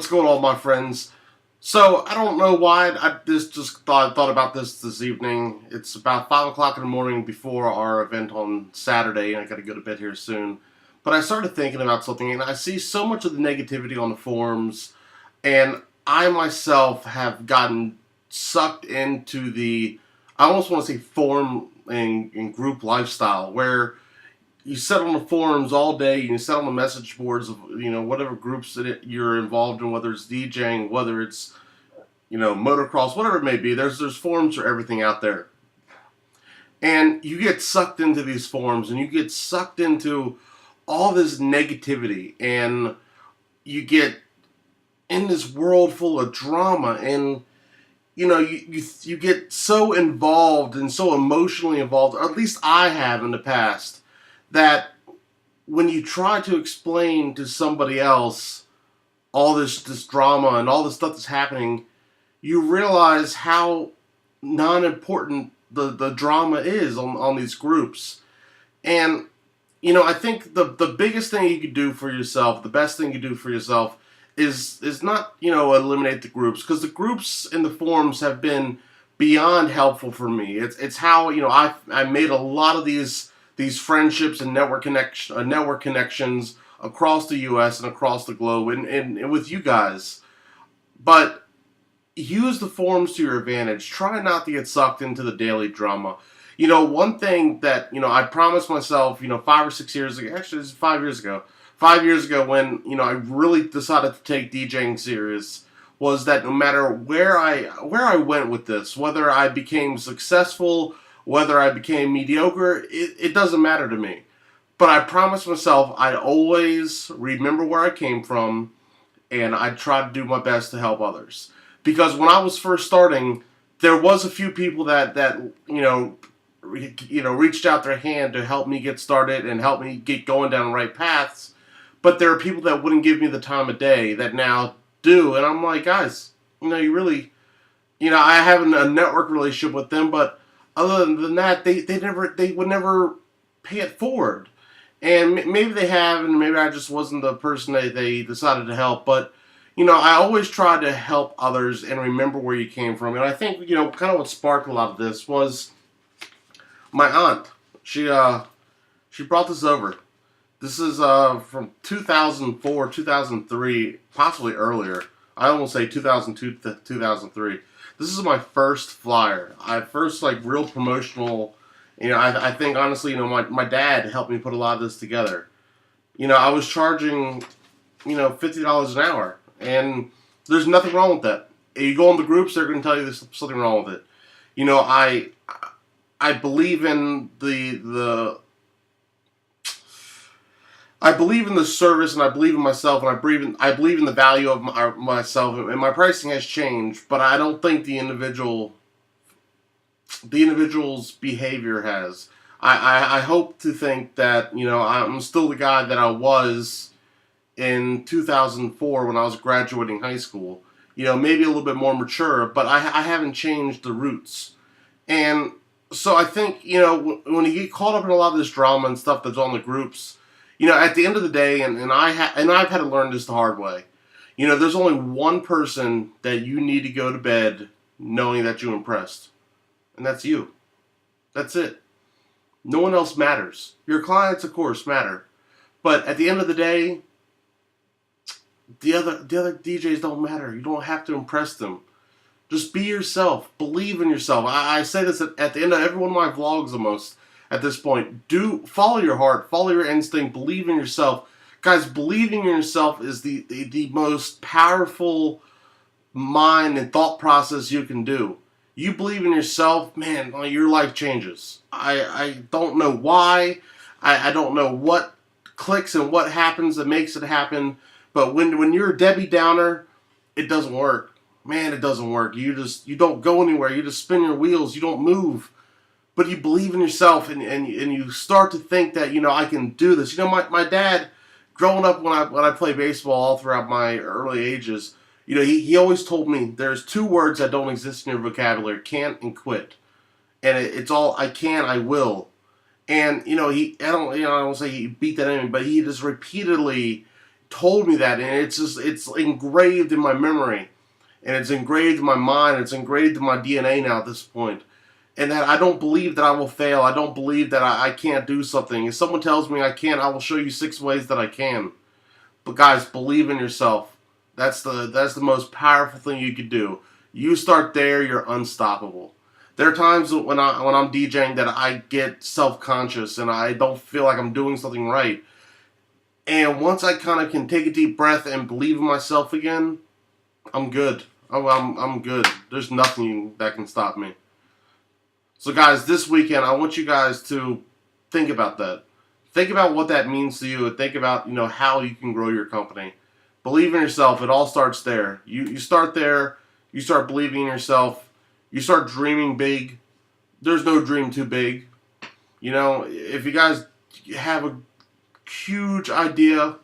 What's going on, my friends? So I don't know why I just thought about this evening. It's about 5 o'clock in the morning before our event on Saturday, and I got to go to bed here soon. But I started thinking about something, and I see so much of the negativity on the forums, and I myself have gotten sucked into I almost want to say forum and group lifestyle, where you sit on the forums all day, you sit on the message boards of whatever groups that you're involved in, whether it's DJing, whether it's motocross, whatever it may be. There's forums for everything out there, and you get sucked into these forums, and you get sucked into all this negativity, and you get in this world full of drama, and you get so involved and so emotionally involved, or at least I have in the past, that when you try to explain to somebody else all this drama and all this stuff that's happening, you realize how non-important the drama is on these groups. And, I think the biggest thing you could do for yourself, the best thing you could do for yourself is not, eliminate the groups, because the groups in the forums have been beyond helpful for me. It's how, I made a lot of these friendships and network connections across the U.S. and across the globe, and with you guys. But use the forums to your advantage. Try not to get sucked into the daily drama. One thing that I promised myself, 5 or 6 years ago. Actually, this is 5 years ago. 5 years ago, when I really decided to take DJing serious, was that no matter where I went with this, whether I became successful, whether I became mediocre, it doesn't matter to me. But I promised myself I'd always remember where I came from, and I'd try to do my best to help others. Because when I was first starting, there was a few people that reached out their hand to help me get started and help me get going down the right paths. But there are people that wouldn't give me the time of day that now do, and I'm like, guys, you really, I have a network relationship with them, but other than that, they would never pay it forward. And maybe they have, and maybe I just wasn't the person that they decided to help. But I always try to help others and remember where you came from. And I think kind of what sparked a lot of this was my aunt. She brought this over. This is from 2004, 2003, possibly earlier. I almost say 2002 to 2003. This is my first flyer. First real promotional. I think honestly, my dad helped me put a lot of this together. I was charging, $50 an hour, and there's nothing wrong with that. If you go in the groups, they're going to tell you there's something wrong with it. I believe in I believe in the service, and I believe in myself, and I believe in the value of myself, and my pricing has changed, but I don't think the individual's behavior has. I hope to think that I'm still the guy that I was in 2004 when I was graduating high school. Maybe a little bit more mature, but I haven't changed the roots. And so I think when you get caught up in a lot of this drama and stuff that's on the groups, at the end of the day, and I've had to learn this the hard way. There's only one person that you need to go to bed knowing that you impressed, and that's you. That's it. No one else matters. Your clients, of course, matter, but at the end of the day, the other DJs don't matter. You don't have to impress them. Just be yourself. Believe in yourself. I say this at the end of every one of my vlogs almost. At this point, follow your heart, follow your instinct, believe in yourself. Guys, believing in yourself is the most powerful mind and thought process you can do. You believe in yourself, man, your life changes. I don't know why. I don't know what clicks and what happens that makes it happen. But when you're a Debbie Downer, it doesn't work. Man, it doesn't work. You don't go anywhere. You just spin your wheels. You don't move. But you believe in yourself, and you start to think that, I can do this. My dad, growing up when I played baseball all throughout my early ages, he always told me there's two words that don't exist in your vocabulary: can't and quit. And it's all I can, I will. And I don't say he beat that in me, but he just repeatedly told me that, and it's engraved in my memory, and it's engraved in my mind, it's engraved in my DNA now at this point. And that I don't believe that I will fail. I don't believe that I can't do something. If someone tells me I can't, I will show you 6 ways that I can. But guys, believe in yourself. That's the most powerful thing you could do. You start there, you're unstoppable. There are times when I'm DJing that I get self-conscious and I don't feel like I'm doing something right. And once I kind of can take a deep breath and believe in myself again, I'm good. I'm good. There's nothing that can stop me. So guys, this weekend I want you guys to think about that. Think about what that means to you, and think about how you can grow your company. Believe in yourself. It all starts there. You start there. You start believing in yourself. You start dreaming big. There's no dream too big. If you guys have a huge idea,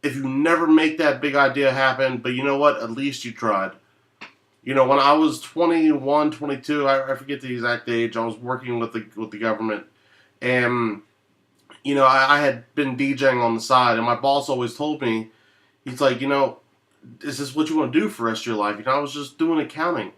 if you never make that big idea happen, but you know what? At least you tried. When I was 21, 22, I forget the exact age, I was working with the government. And, I had been DJing on the side, and my boss always told me, he's like, is this what you want to do for the rest of your life? I was just doing accounting.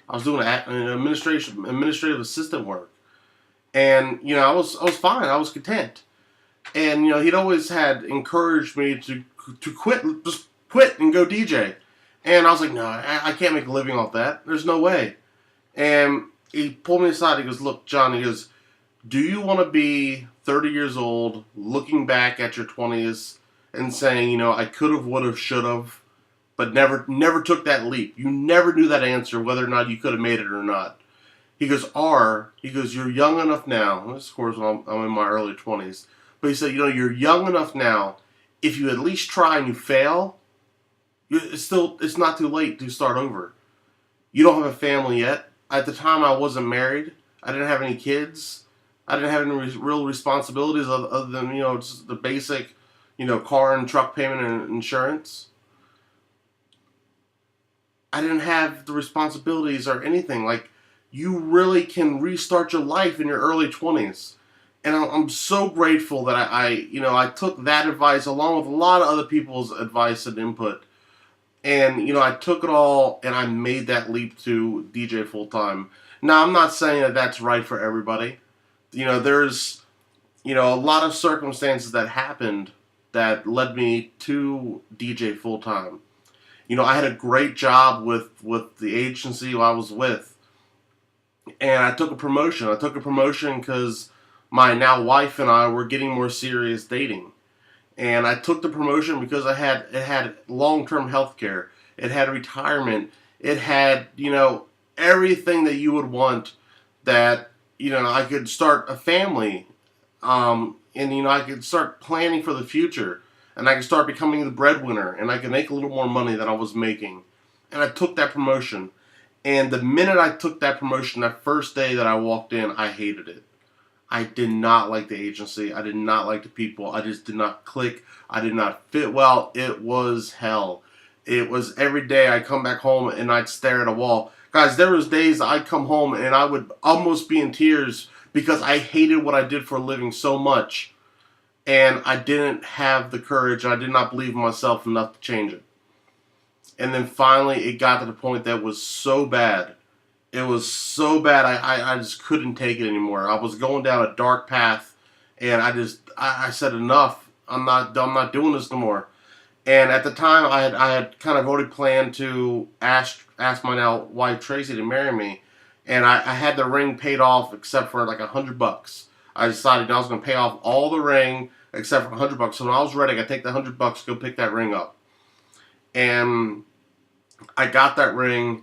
I was doing administrative assistant work. And, I was fine. I was content. And, he'd always had encouraged me to quit, just quit and go DJ. And I was like, no, I can't make a living off that. There's no way. And he pulled me aside. He goes, look, John, he goes, do you want to be 30 years old, looking back at your 20s and saying, I could have, would have, should have, but never took that leap. You never knew that answer, whether or not you could have made it or not. He goes, you're young enough now. This, of course, I'm in my early 20s. But he said, you're young enough now. If you at least try and you fail, it's not too late to start over. You don't have a family yet. At the time, I wasn't married. I didn't have any kids. I didn't have any real responsibilities other than just the basic, car and truck payment and insurance. I didn't have the responsibilities or anything. Like, you really can restart your life in your early 20s. And I'm so grateful that I took that advice along with a lot of other people's advice and input. And, I took it all and I made that leap to DJ full time. Now, I'm not saying that that's right for everybody. There's, a lot of circumstances that happened that led me to DJ full time. I had a great job with the agency I was with. And I took a promotion. I took a promotion because my now wife and I were getting more serious dating. And I took the promotion because it had long-term health care. It had retirement. It had, everything that you would want that, I could start a family. And, I could start planning for the future. And I could start becoming the breadwinner. And I could make a little more money than I was making. And I took that promotion. And the minute I took that promotion, that first day that I walked in, I hated it. I did not like the agency. I did not like the people. I just did not click. I did not fit well. It was hell. It was every day I'd come back home and I'd stare at a wall. Guys, there was days I'd come home and I would almost be in tears because I hated what I did for a living so much. And I didn't have the courage. I did not believe in myself enough to change it. And then finally it got to the point that was so bad. It was so bad, I just couldn't take it anymore. I was going down a dark path, and I said enough. I'm not doing this no more. And at the time, I had kind of already planned to ask my now wife Tracy to marry me, and I had the ring paid off except for like $100. I decided I was going to pay off all the ring except for $100. So when I was ready, I could take the $100, go pick that ring up, and I got that ring.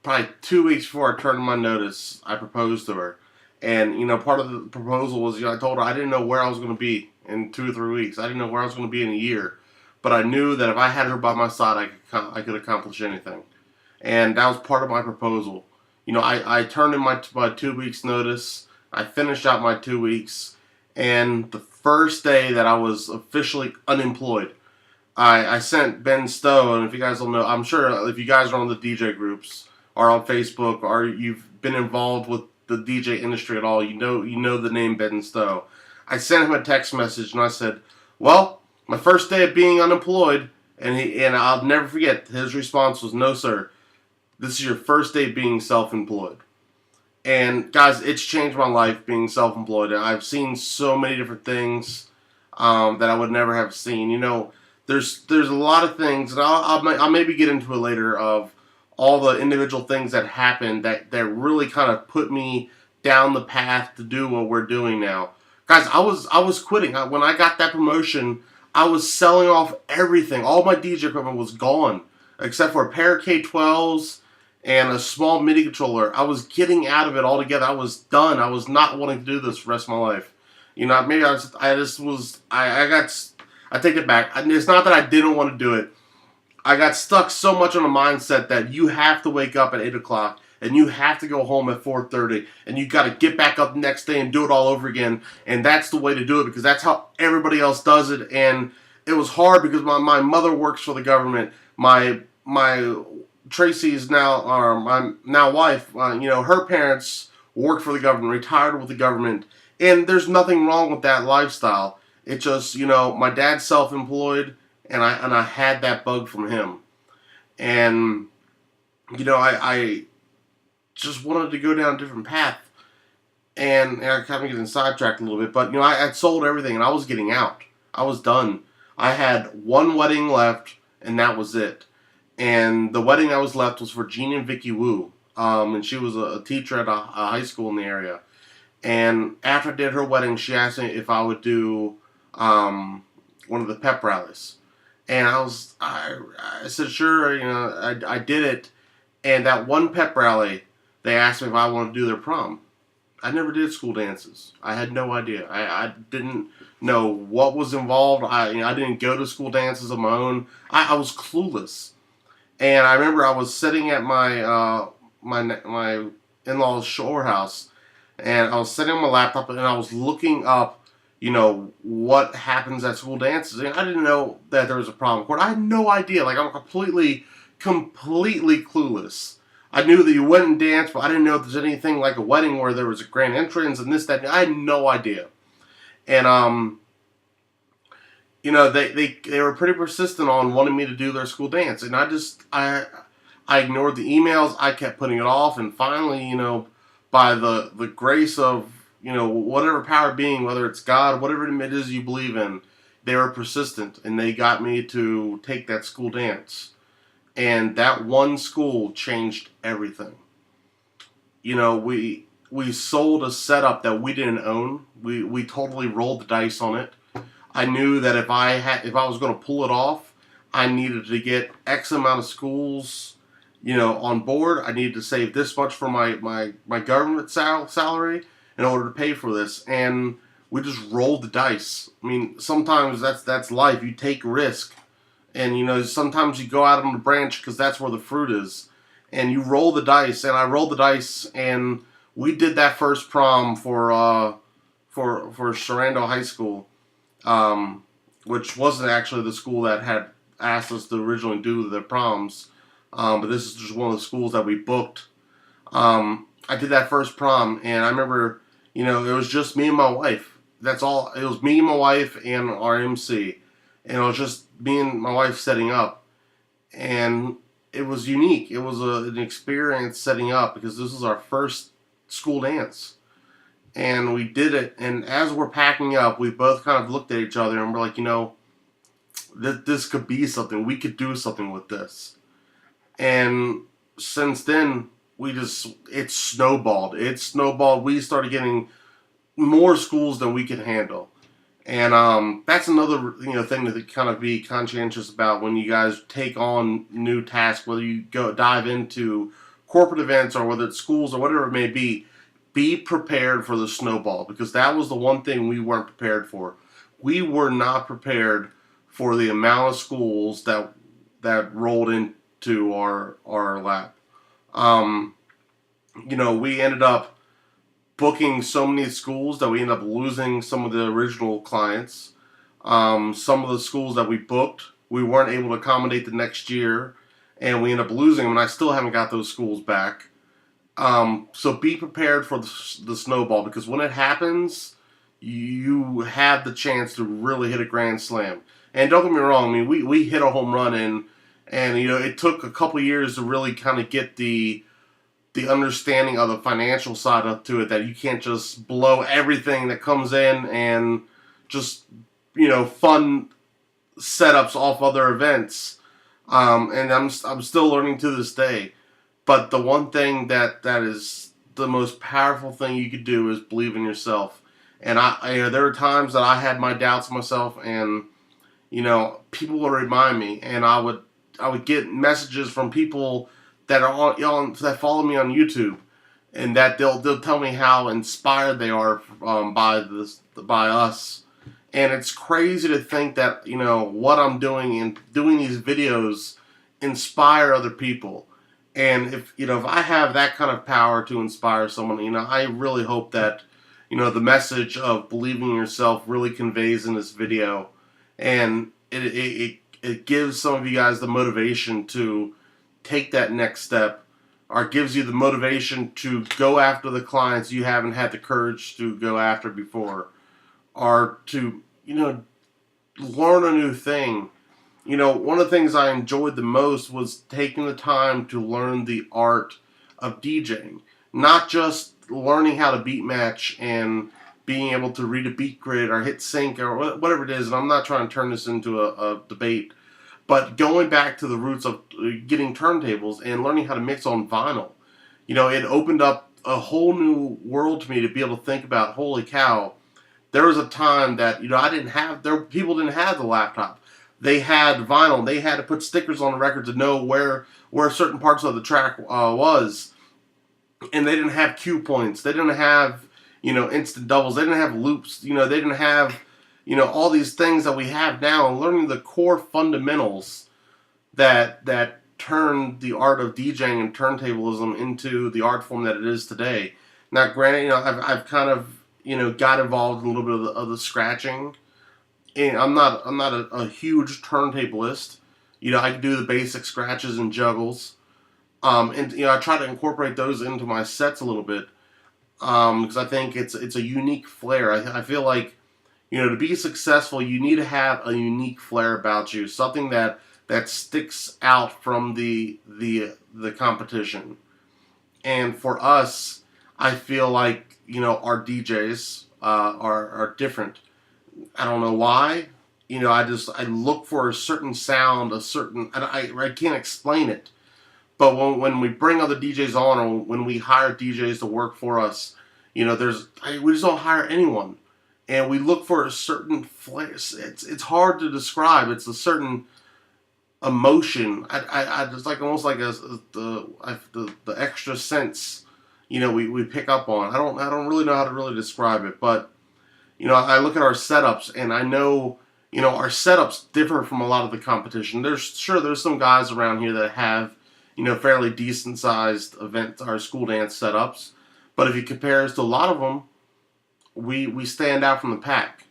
Probably 2 weeks before I turned in my notice, I proposed to her. And, part of the proposal was, I told her I didn't know where I was going to be in 2 or 3 weeks. I didn't know where I was going to be in a year. But I knew that if I had her by my side, I could accomplish anything. And that was part of my proposal. I turned in my 2 weeks notice. I finished out my 2 weeks. And the first day that I was officially unemployed, I sent Ben Stowe, and if you guys don't know, I'm sure if you guys are on the DJ groups or on Facebook or you've been involved with the DJ industry at all, you know the name Ben Stowe. I sent him a text message and I said, well, My first day of being unemployed, and I'll never forget, his response was, "No, sir. This is your first day being self-employed." And guys, it's changed my life being self-employed. I've seen so many different things that I would never have seen. There's a lot of things, and I'll maybe get into it later, of all the individual things that happened that really kind of put me down the path to do what we're doing now. Guys, I was quitting. When I got that promotion, I was selling off everything. All my DJ equipment was gone, except for a pair of K12s and a small MIDI controller. I was getting out of it altogether. I was done. I was not wanting to do this for the rest of my life. Maybe I take it back. It's not that I didn't want to do it. I got stuck so much on a mindset that you have to wake up at 8 o'clock and you have to go home at 4:30 and you got to get back up the next day and do it all over again. And that's the way to do it, because that's how everybody else does it. And it was hard because my mother works for the government. My Tracy's now, or my now wife, her parents worked for the government, retired with the government. And there's nothing wrong with that lifestyle. It just, my dad's self-employed, and I had that bug from him. And, I just wanted to go down a different path. And I kind of getting sidetracked a little bit. But, I had sold everything, and I was getting out. I was done. I had one wedding left, and that was it. And the wedding that was left was for Jean and Vicky Wu. And she was a teacher at a high school in the area. And after I did her wedding, she asked me if I would do one of the pep rallies. And I said, sure, I did it. And that one pep rally, they asked me if I wanted to do their prom. I never did school dances. I had no idea. I didn't know what was involved. I didn't go to school dances of my own. I was clueless. And I remember I was sitting at my my in-laws' shore house, and I was sitting on my laptop, and I was looking up, what happens at school dances. And I didn't know that there was a prom court. I had no idea. Like, I'm completely clueless. I knew that you went and danced, but I didn't know if there's anything like a wedding where there was a grand entrance and this, that. I had no idea. And, they were pretty persistent on wanting me to do their school dance. And I ignored the emails. I kept putting it off. And finally, by the grace of, whatever power being, whether it's God, whatever it is you believe in, they were persistent, and they got me to take that school dance. And that one school changed everything. We sold a setup that we didn't own. We totally rolled the dice on it. I knew that if I was going to pull it off, I needed to get X amount of schools, on board. I needed to save this much for my government salary in order to pay for this. And we just rolled the dice. I mean, sometimes that's life. You take risk. And, sometimes you go out on the branch because that's where the fruit is. And you roll the dice. And I rolled the dice, and we did that first prom for Sharando High School, which wasn't actually the school that had asked us to originally do the proms. But this is just one of the schools that we booked. I did that first prom, and I remember, it was just me and my wife. That's all. It was me and my wife and our MC. And it was just me and my wife setting up. And it was unique. It was an experience setting up, because this was our first school dance. And we did it. And as we're packing up, we both kind of looked at each other and we're like, this could be something. We could do something with this. And since then, it snowballed. We started getting more schools than we could handle. And that's another thing to kind of be conscientious about when you guys take on new tasks, whether you go dive into corporate events or whether it's schools or whatever it may be. Be prepared for the snowball, because that was the one thing we weren't prepared for. We were not prepared for the amount of schools that rolled into our lap. We ended up booking so many schools that we ended up losing some of the original clients. Some of the schools that we booked, we weren't able to accommodate the next year, and we ended up losing them, and I still haven't got those schools back. So be prepared for the snowball, because when it happens, you have the chance to really hit a grand slam. And don't get me wrong, I mean, we hit a home run, and it took a couple years to really kind of get the understanding of the financial side up to it, that you can't just blow everything that comes in and just fund setups off other events. And I'm still learning to this day. But the one thing that is the most powerful thing you could do is believe in yourself. And there were times that I had my doubts in myself, and people would remind me, and I would get messages from people that are that follow me on YouTube, and that they'll tell me how inspired they are by us. And it's crazy to think that what I'm doing and doing these videos inspire other people. And if I have that kind of power to inspire someone, I really hope that the message of believing in yourself really conveys in this video, and it gives some of you guys the motivation to take that next step, or gives you the motivation to go after the clients you haven't had the courage to go after before, or to learn a new thing. One of the things I enjoyed the most was taking the time to learn the art of DJing. Not just learning how to beat match and being able to read a beat grid or hit sync or whatever it is, and I'm not trying to turn this into a debate, but going back to the roots of getting turntables and learning how to mix on vinyl. It opened up a whole new world to me to be able to think about, holy cow, there was a time that people didn't have the laptop. They had vinyl. They had to put stickers on the record to know where certain parts of the track was, and they didn't have cue points. They didn't have instant doubles. They didn't have loops. They didn't have all these things that we have now. And learning the core fundamentals that turned the art of DJing and turntablism into the art form that it is today. Now, granted, I've kind of got involved in a little bit of the scratching. And I'm not a huge turntablist. I can do the basic scratches and juggles. And I try to incorporate those into my sets a little bit, because I think it's a unique flair. I feel like to be successful, you need to have a unique flair about you, something that sticks out from the competition. And for us, I feel like our DJs are different. I don't know why. I look for a certain sound, I can't explain it. But when we bring other DJs on, or when we hire DJs to work for us, we just don't hire anyone, and we look for a certain flair. It's hard to describe. It's a certain emotion. I just almost like the extra sense, we pick up on. I don't really know how to really describe it, but I look at our setups, and I know our setups differ from a lot of the competition. There's some guys around here that have fairly decent sized event or school dance setups. But if you compare us to a lot of them, we stand out from the pack.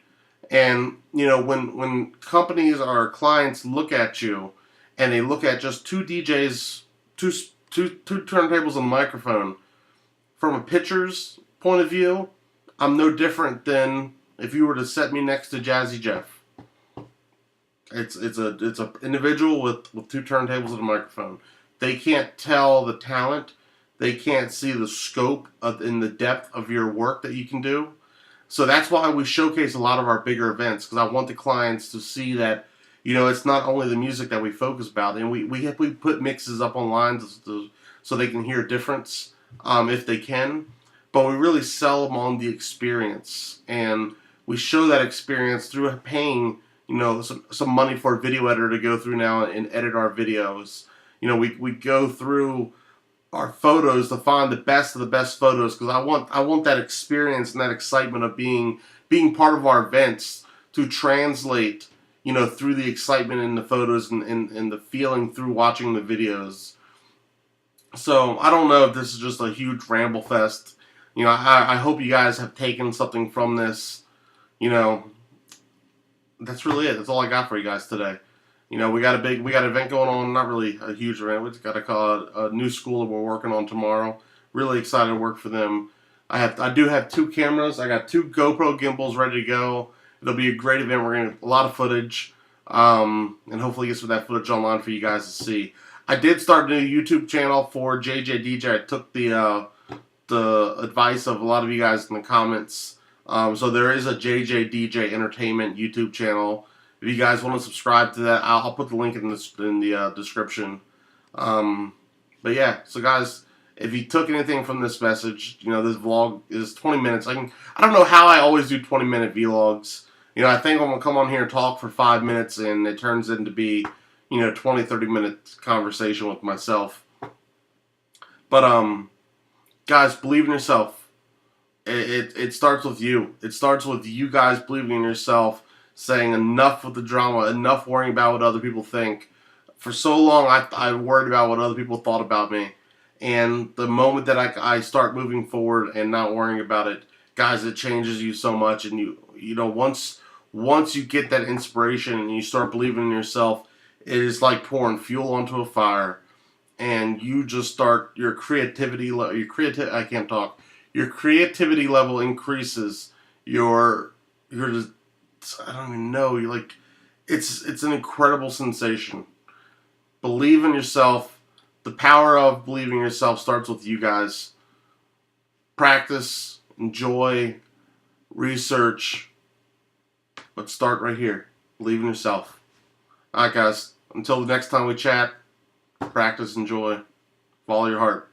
And when companies or clients look at you, and they look at just two DJs, two turntables and a microphone, from a pitcher's point of view, I'm no different than if you were to set me next to Jazzy Jeff. It's a individual with two turntables and a microphone. They can't tell the talent. They can't see the scope and the depth of your work that you can do. So that's why we showcase a lot of our bigger events, because I want the clients to see that it's not only the music that we focus about, and we put mixes up online so they can hear a difference if they can, but we really sell them on the experience, and we show that experience through paying some money for a video editor to go through now and edit our videos. We go through our photos to find the best of the best photos, because I want that experience and that excitement of being part of our events to translate through the excitement in the photos and the feeling through watching the videos. So I don't know if this is just a huge ramble fest. I hope you guys have taken something from this. That's really it. That's all I got for you guys today. We got an event going on, not really a huge event. We just got to call it a new school that we're working on tomorrow. Really excited to work for them. I do have 2 cameras. I got 2 GoPro gimbals ready to go. It'll be a great event. We're going to get a lot of footage. And hopefully get some of that footage online for you guys to see. I did start a new YouTube channel for JJDJ. I took the advice of a lot of you guys in the comments. So there is a JJDJ Entertainment YouTube channel. If you guys want to subscribe to that, I'll put the link in the description. But yeah, so guys, if you took anything from this message, this vlog is 20 minutes. I don't know how I always do 20-minute vlogs. I think I'm gonna come on here and talk for 5 minutes, and it turns into be 20, 30-minute conversation with myself. But guys, believe in yourself. It starts with you. It starts with you guys believing in yourself, saying enough with the drama, enough worrying about what other people think. For so long, I worried about what other people thought about me. And the moment that I start moving forward and not worrying about it, guys, it changes you so much. And once you get that inspiration and you start believing in yourself, it is like pouring fuel onto a fire. And you just start your creativity. I can't talk. Your creativity level increases. You're just, I don't even know. You're like, it's an incredible sensation. Believe in yourself. The power of believing in yourself starts with you guys. Practice, enjoy, research, but start right here. Believe in yourself. Alright guys, until the next time we chat, practice, enjoy, follow your heart.